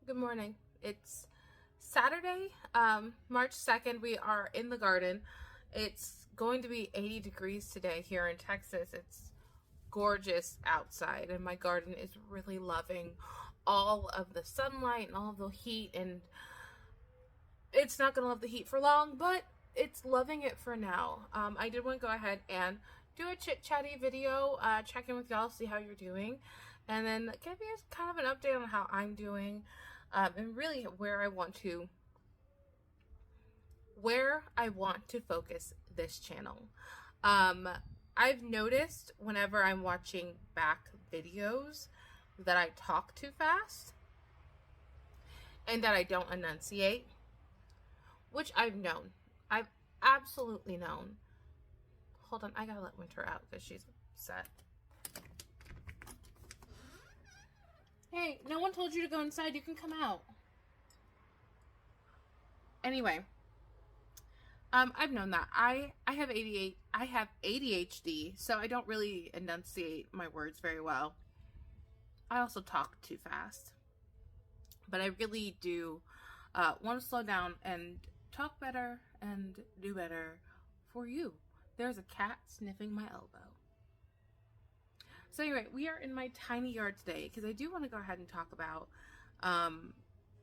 Good morning. It's Saturday, March 2nd. We are in the garden. It's going to be 80 degrees today here in Texas. It's gorgeous outside, and my garden is really loving all of the sunlight and all of the heat. And it's not going to love the heat for long, but it's loving it for now. I did want to go ahead and do a chit-chatty video, check in with y'all, see how you're doing, and then give you kind of an update on how I'm doing, and really where I want to focus this channel. I've noticed whenever I'm watching back videos that I talk too fast and that I don't enunciate, which I've known. I've absolutely known. Hold on, I gotta let Winter out because she's upset. Hey, no one told you to go inside. You can come out. Anyway, I've known that. I have ADHD, so I don't really enunciate my words very well. I also talk too fast. But I really do want to slow down and talk better and do better for you. There's a cat sniffing my elbow. So anyway, we are in my tiny yard today because I do want to go ahead and talk about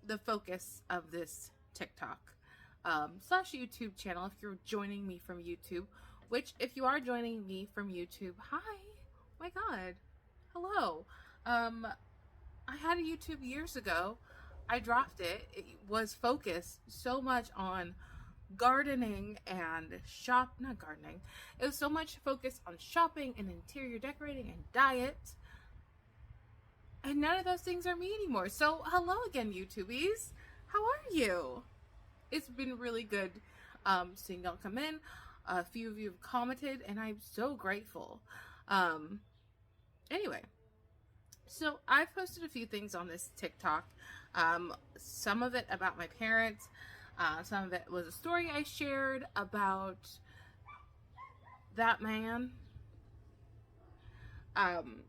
the focus of this TikTok slash YouTube channel. If you're joining me from YouTube, which if you are joining me from YouTube, hi, my God, hello. I had a YouTube years ago. I dropped it. It was focused so much on gardening and not gardening. It was so much focused on shopping and interior decorating and diet. And none of those things are me anymore. So hello again, YouTubies. How are you? It's been really good seeing y'all come in. A few of you have commented and I'm so grateful. Anyway. So I've posted a few things on this TikTok. Some of it about my parents. Some of it was a story I shared about that man. I'm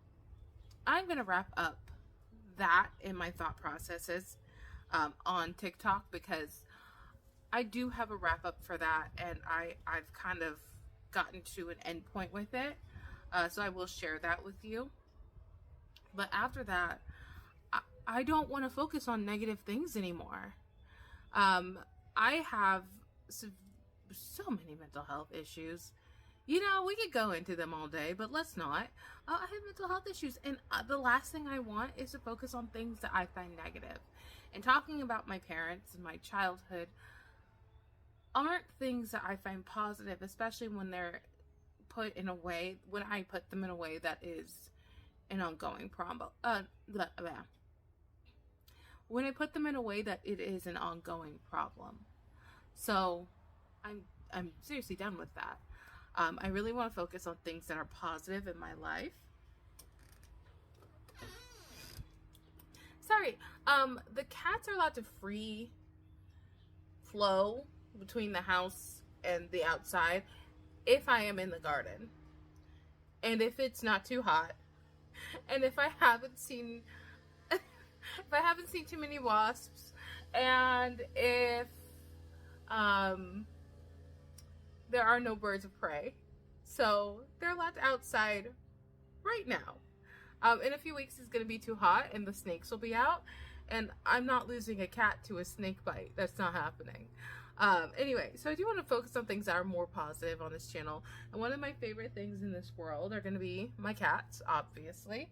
going to wrap up that in my thought processes on TikTok because I do have a wrap up for that and I've kind of gotten to an end point with it. So I will share that with you. But after that, I don't want to focus on negative things anymore. I have so many mental health issues. You know, we could go into them all day, but let's not. I have mental health issues, and the last thing I want is to focus on things that I find negative. And talking about my parents and my childhood aren't things that I find positive, especially when they're put in a way, when I put them in a way that is an ongoing problem. When I put them in a way that it is an ongoing problem. So I'm seriously done with that. I really want to focus on things that are positive in my life. Sorry, the cats are allowed to free flow between the house and the outside if I am in the garden. And if it's not too hot. And if I haven't seen too many wasps, and if there are no birds of prey, so they're allowed outside right now. In a few weeks it's going to be too hot and the snakes will be out, and I'm not losing a cat to a snake bite. That's not happening. Anyway, so I do want to focus on things that are more positive on this channel. And one of my favorite things in this world are going to be my cats, obviously,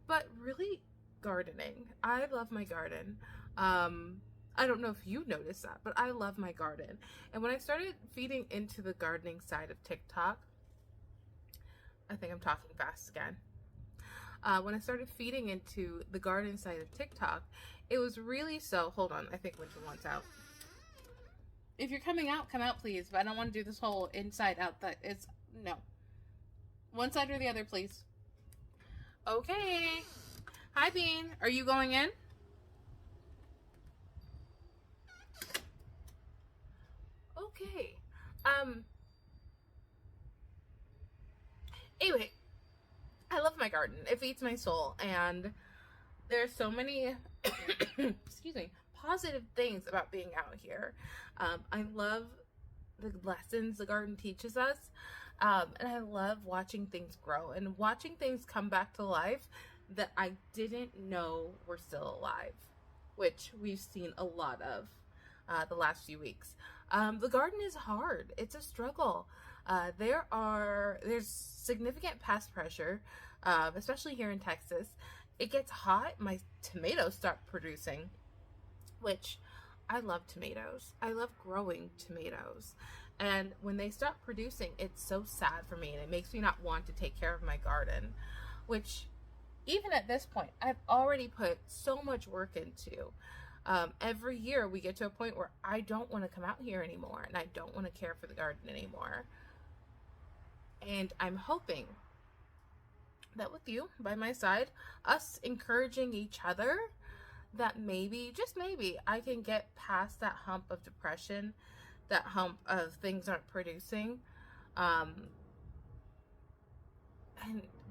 but really gardening. I love my garden. I don't know if you noticed that, but I love my garden. And when I started feeding into the gardening side of TikTok, I think I'm talking fast again. When I started feeding into the garden side of TikTok, it was really hold on, I think Winter wants out. If you're coming out, come out, please. But I don't want to do this whole inside out. No. One side or the other, please. Okay. Hi, Bean. Are you going in? Okay. Anyway, I love my garden. It feeds my soul. And there's so many excuse me, positive things about being out here. I love the lessons the garden teaches us. And I love watching things grow and watching things come back to life that I didn't know were still alive, which we've seen a lot of the last few weeks. The garden is hard. It's a struggle. There's significant pest pressure, especially here in Texas. It gets hot. My tomatoes start producing, which I love tomatoes. I love growing tomatoes. And when they stop producing, it's so sad for me, and it makes me not want to take care of my garden, which even at this point, I've already put so much work into. Every year we get to a point where I don't want to come out here anymore, and I don't want to care for the garden anymore. And I'm hoping that with you by my side, us encouraging each other, that maybe, just maybe, I can get past that hump of depression, that hump of things aren't producing, and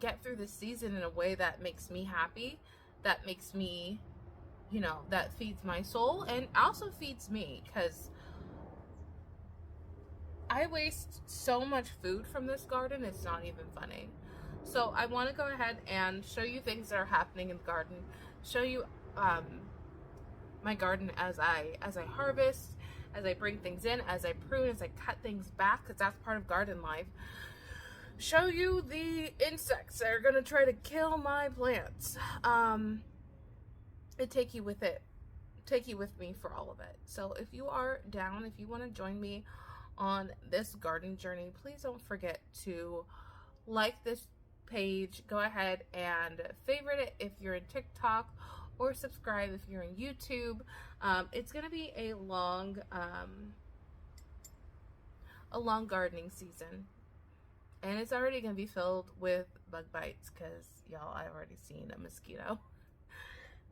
get through this season in a way that makes me happy, that makes me, that feeds my soul, and also feeds me, because I waste so much food from this garden, it's not even funny. So I want to go ahead and show you things that are happening in the garden, show you my garden as I harvest, as I bring things in, as I prune, as I cut things back, because that's part of garden life. Show you the insects that are going to try to kill my plants. And take you with me for all of it. So if you are down, if you want to join me on this garden journey, please don't forget to like this page. Go ahead and favorite it if you're in TikTok, or subscribe if you're in YouTube. It's going to be a long gardening season, and it's already going to be filled with bug bites because, y'all, I've already seen a mosquito.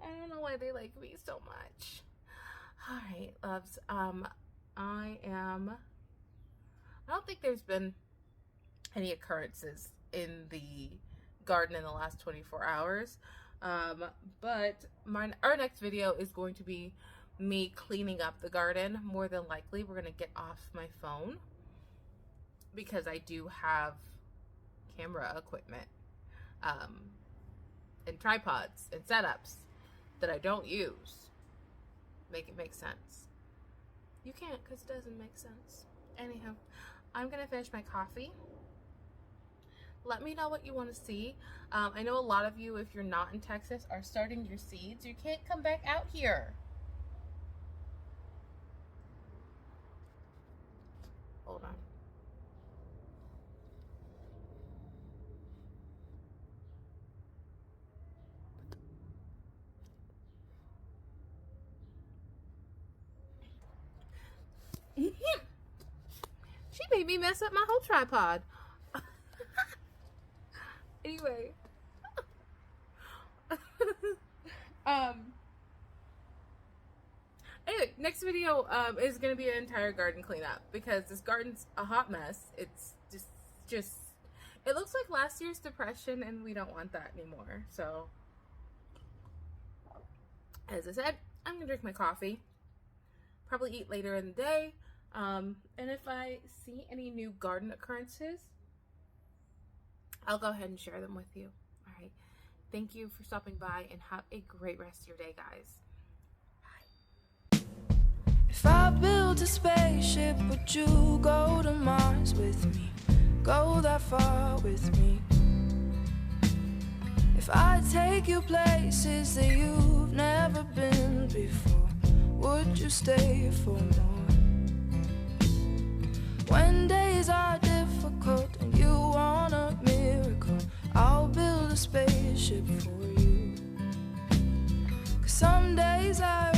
I don't know why they like me so much. All right, loves. I don't think there's been any occurrences in the garden in the last 24 hours. But our next video is going to be me cleaning up the garden. More than likely, we're going to get off my phone because I do have camera equipment, and tripods and setups that I don't use. Make it make sense. You can't, because it doesn't make sense. Anyhow, I'm going to finish my coffee. Let me know what you want to see. I know a lot of you, if you're not in Texas, are starting your seeds. You can't come back out here. Hold on. She made me mess up my whole tripod. Anyway, next video is gonna be an entire garden cleanup because this garden's a hot mess. It's just it looks like last year's depression, and we don't want that anymore. So, as I said, I'm gonna drink my coffee, probably eat later in the day, and if I see any new garden occurrences, I'll go ahead and share them with you. All right. Thank you for stopping by, and have a great rest of your day, guys. Bye. If I build a spaceship, would you go to Mars with me? Go that far with me? If I take you places that you've never been before, would you stay for more? When days are difficult and you want a miracle, I'll build a spaceship for you. 'Cause some days I